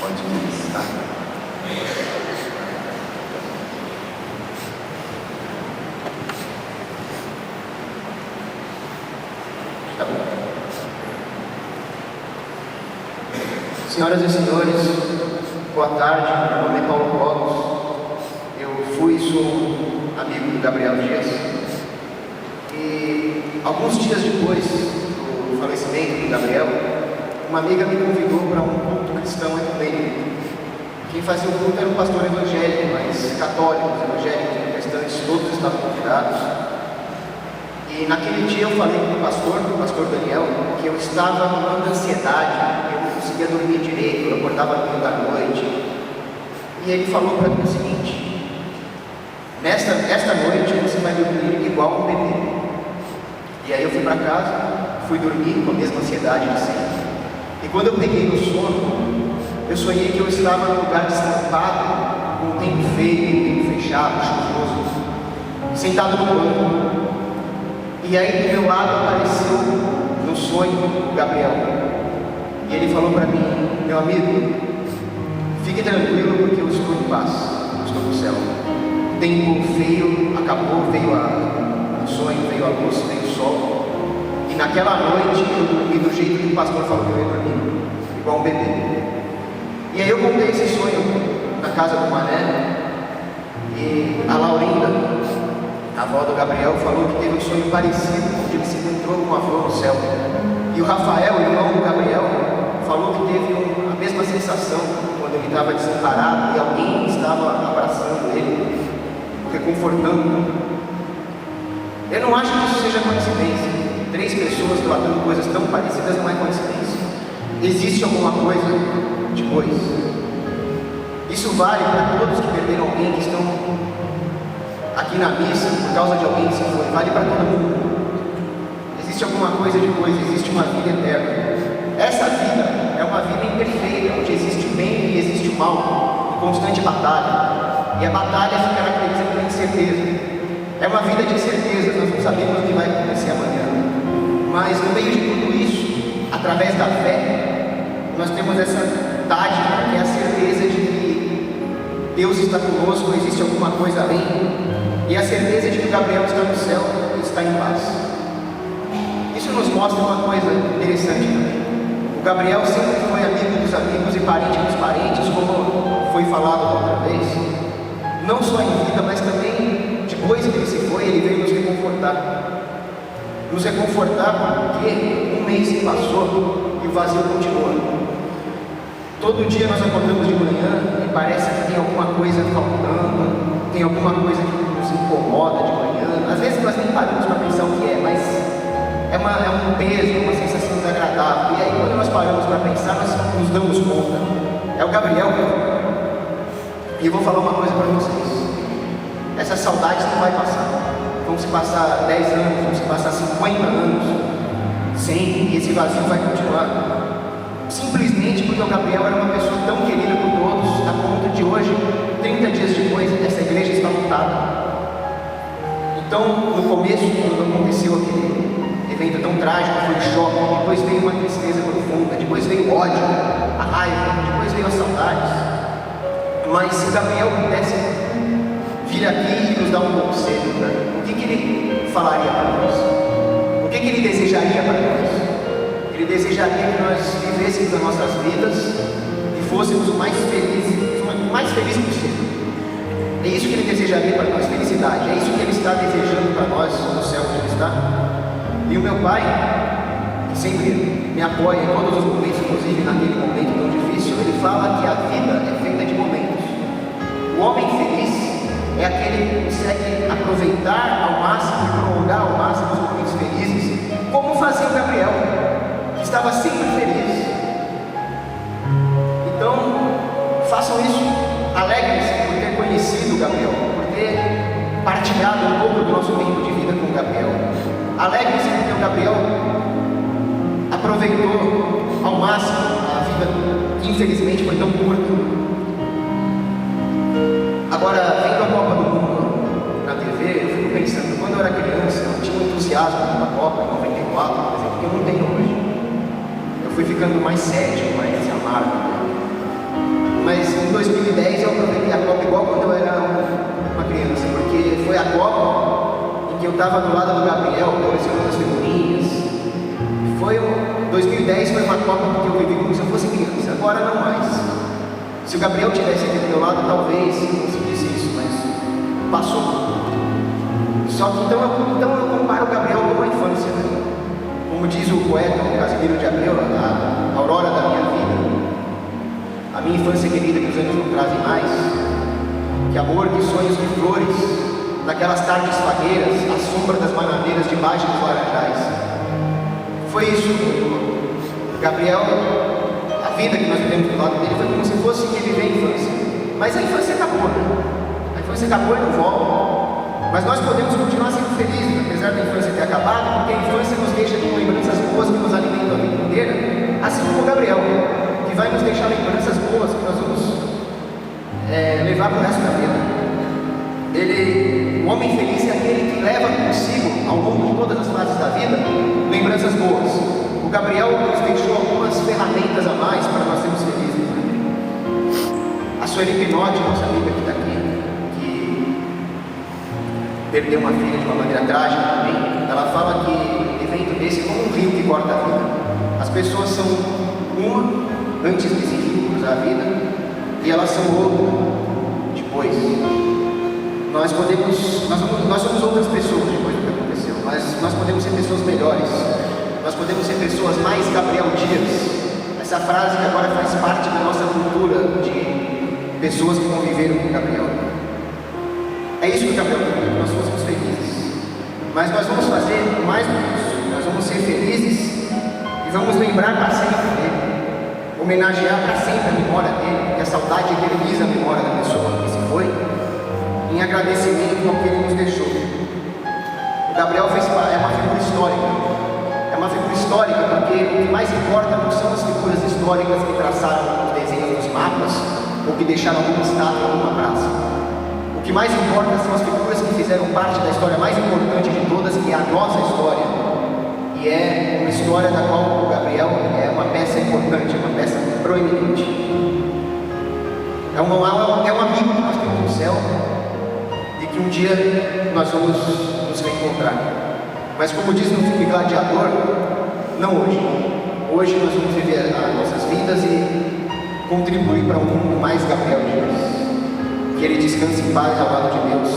Pode começar. Tá bom. Senhoras e senhores, boa tarde. Meu nome é Paulo Colos. Eu sou amigo do Gabriel Dias. E alguns dias depois do falecimento do Gabriel, uma amiga me convidou para um culto cristão ecumênico. Quem fazia o culto era um pastor evangélico, mas católicos, evangélicos, protestantes, todos estavam convidados. E naquele dia eu falei com o pastor Daniel, que eu estava numa ansiedade, eu não conseguia dormir direito, eu acordava no meio da noite. E ele falou para mim o seguinte: esta noite você vai dormir igual um bebê. E aí eu fui para casa, fui dormir com a mesma ansiedade de sempre. E quando eu peguei no sono, eu sonhei que eu estava num lugar descampado, com um tempo feio, um tempo fechado, chuvoso, sentado no banco. E aí do meu lado apareceu no sonho o Gabriel. E ele falou para mim: meu amigo, fique tranquilo porque eu estou em paz, eu estou no céu. O tempo feio acabou, veio o sonho, veio a luz, veio o sol. E naquela noite eu dormi do jeito que o pastor falou que eu ia dormir, igual um bebê. E aí eu contei esse sonho na casa do Mané. E a Laurinda, a avó do Gabriel, falou que teve um sonho parecido, onde ele se encontrou com uma flor no céu. E o Rafael, irmão do Gabriel, falou que teve a mesma sensação quando ele estava desamparado e alguém estava abraçando ele, reconfortando. Eu não acho que isso seja coincidência. 3 pessoas relatando coisas tão parecidas não é coincidência. Existe alguma coisa depois. Isso vale para todos que perderam alguém, que estão aqui na missa por causa de alguém que se foi. Vale para todo mundo. Existe alguma coisa depois, existe uma vida eterna. Essa vida é uma vida imperfeita, onde existe o bem e existe o mal, em constante batalha. E a batalha se caracteriza pela incerteza. É uma vida de incerteza, nós não sabemos o que vai acontecer amanhã. Mas no meio de tudo isso, através da fé, nós temos essa dádiva, que é a certeza de que Deus está conosco, existe alguma coisa além, e a certeza de que o Gabriel está no céu e está em paz. Isso nos mostra uma coisa interessante também. O Gabriel sempre foi amigo dos amigos e parente dos parentes, como foi falado da outra vez, não só em vida, mas também depois que ele se foi, ele veio nos reconfortar. Nos reconfortar porque um mês se passou e o vazio continua. Todo dia nós acordamos de manhã e parece que tem alguma coisa faltando, tem alguma coisa que nos incomoda de manhã. Às vezes nós nem paramos para pensar o que é, mas é um peso, uma sensação desagradável. E aí quando nós paramos para pensar, nós nos damos conta. É o Gabriel. E eu vou falar uma coisa para vocês. Essas saudades não vai passar. Vão se passar 10 anos, vão se passar 50 anos, 100, e esse vazio vai continuar. Simplesmente porque o Gabriel era uma pessoa tão querida por todos, a ponto de hoje, 30 dias depois, essa igreja está lotada. Então, no começo, quando aconteceu aquele evento tão trágico, foi um choque, depois veio uma tristeza profunda, depois veio o ódio, a raiva, depois veio as saudades. Mas se o Gabriel pudesse vir aqui e nos dar um conselho, né? O que ele falaria para nós? O que ele desejaria para nós? Ele desejaria que nós vivêssemos as nossas vidas e fôssemos o mais felizes possível. É isso que ele desejaria para nós, felicidade. É isso que ele está desejando para nós no céu onde ele está. E o meu pai, que sempre me apoia em todos os momentos, inclusive naquele momento tão difícil, ele fala que a vida é feita de momentos. O homem feliz é aquele que consegue aproveitar ao máximo e prolongar ao máximo os momentos felizes, como fazia o Gabriel, que estava sempre feliz. Então, façam isso, alegrem-se por ter conhecido o Gabriel, por ter partilhado um pouco do nosso tempo de vida com o Gabriel. Alegrem-se porque o Gabriel aproveitou ao máximo a vida que infelizmente foi tão curta. Agora, vendo a Copa do Mundo na TV, eu fico pensando, quando eu era criança, eu tinha um entusiasmo pela Copa em 94, por exemplo, que eu não tenho hoje. Eu fui ficando mais cético, mais amargo. estava do lado do Gabriel, colecionando as figurinhas. 2010 foi uma Copa que eu vivi como se eu fosse criança, agora não mais. Se o Gabriel tivesse aqui do meu lado, talvez eu conseguisse isso, mas passou. Só que então eu comparo o Gabriel com a infância, né? Como diz o poeta Casimiro de Abreu, a aurora da minha vida, a minha infância querida que os anos não trazem mais, que amor, que sonhos, que flores, naquelas tardes fagueiras, à sombra das bananeiras debaixo dos laranjais. Foi isso, Gabriel, a vida que nós vivemos do lado dele foi como se fosse reviver a infância. Mas a infância acabou, né? A infância acabou e não volta. Mas nós podemos continuar sendo felizes, apesar da infância ter acabado, porque a infância nos deixa com lembranças boas que nos alimentam a vida inteira, assim como o Gabriel, que vai nos deixar lembranças boas que nós vamos levar para o resto da vida. O homem feliz é aquele que leva consigo, ao longo de todas as fases da vida, lembranças boas. O Gabriel nos deixou algumas ferramentas a mais para nós sermos felizes. A Sueli Pinotti, nossa amiga que está aqui, que perdeu uma filha de uma maneira trágica também, ela fala que um evento desse é como um rio que corta a vida. As pessoas são uma antes desse rio cruzar a vida, e elas são outra depois. Nós somos outras pessoas depois do que aconteceu, mas nós podemos ser pessoas melhores, nós podemos ser pessoas mais Gabriel Dias. Essa frase que agora faz parte da nossa cultura de pessoas que conviveram com Gabriel. É isso que o Gabriel queria, que nós fôssemos felizes. Mas nós vamos fazer mais do que isso, nós vamos ser felizes e vamos lembrar para sempre dele, homenagear para sempre a memória dele, porque a saudade eterniza a memória da pessoa que se foi, em agradecimento ao que ele nos deixou. O Gabriel é uma figura histórica. É uma figura histórica porque o que mais importa não são as figuras históricas que traçaram os desenhos dos mapas ou que deixaram alguma estátua em alguma praça. O que mais importa são as figuras que fizeram parte da história mais importante de todas, que é a nossa história. E é uma história da qual o Gabriel é uma peça importante, é uma peça proeminente. É um amigo que nós temos no céu, que um dia nós vamos nos reencontrar. Mas como diz no filme Gladiador, não hoje. Hoje nós vamos viver as nossas vidas e contribuir para um mundo mais Gabriel Dias. Que ele descanse em paz ao lado de Deus.